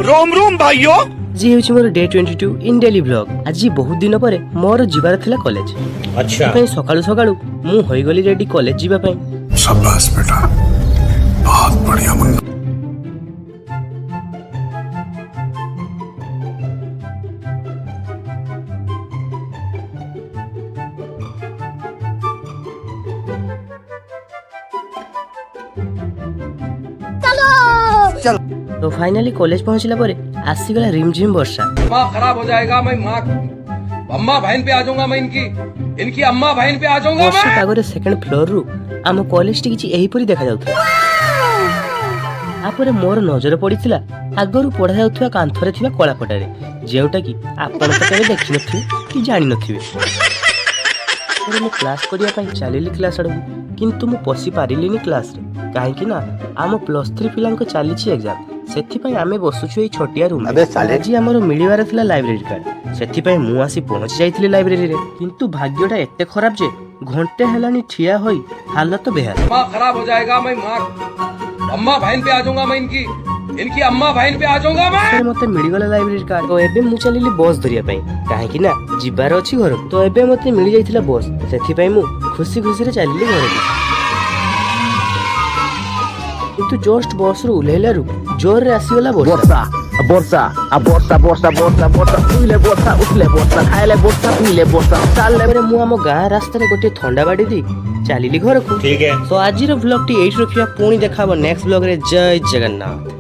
रोम रोम भाइयों जी होची more day 22 इन daily blog. आज बहुत दिन पर मोर जिबार थिला कॉलेज। अच्छा सकाळु सकाळु मु होई गली रेडी कॉलेज जीवा पई। शाबाश बेटा, बहुत बढ़िया मुन्ना। तो फाइनली कॉलेज पहुंचला परे आसी गला रिमझिम वर्षा। माँ खराब हो जाएगा, मैं माँ अम्मा बहन पे आ जाऊंगा, मैं इनकी अम्मा बहन पे आ जाऊंगा। वर्षा पागरे सेकंड फ्लोर रु आम कॉलेज टी किछि एही परी देखा जाउथला। आपरे मोर नजर पड़िथिला आगरु पढ़ा जाउथवा कांथरे थिबा कला पटारे, जेउटा कि आपण तो केबे देखि नथिबे कि जानि नथिबे। मु क्लास करिया पई चालिली क्लास अडू, किंतु मु पसी पारिलिनी क्लास रे काहे कि ना आम +3 पिलांको चालिछि एग्जाम। सेथि पई आमे बसुछु ए छोटिया रूम। आज हमर मिलिवार थिला लाइब्रेरी कार्ड, सेथि पई मु आसी पहुंच जाइथिली लाइब्रेरी रे। किंतु भाग्यटा एते खराब जे घंटे हेलानी ठिया होई हालत बेहाल। माँ खराब हो जाएगा, मैं माँ अम्मा बहन पे आ जाऊंगा, मैं इनकी अम्मा बहन पे आ जाऊंगा। मैं मते मिली गला लाइब्रेरी कार्ड। तो एबे मु चलिली बस धरिया पई काहे कि ना जिबार अछि घर। तो एबे मते मिली जाइथिला बस, सेथि पई मु खुशी खुशी रे चलिली घर। किंतु जस्ट बस रु उलेला रु जोर रे आसीगला वर्षा। वर्षा वर्षा वर्षा वर्षा वर्षा उइले वर्षा उठले वर्षा खाइले वर्षा पीले वर्षा चालले। परे मु आम गाँ रास्ता रे गोटे थंडा बाड़ी दी चलिली घर को। ठीक है, तो आज रो व्लॉग टी एइट रखिया, पुणी देखाबो नेक्स्ट व्लॉग रे। जय जगन्नाथ।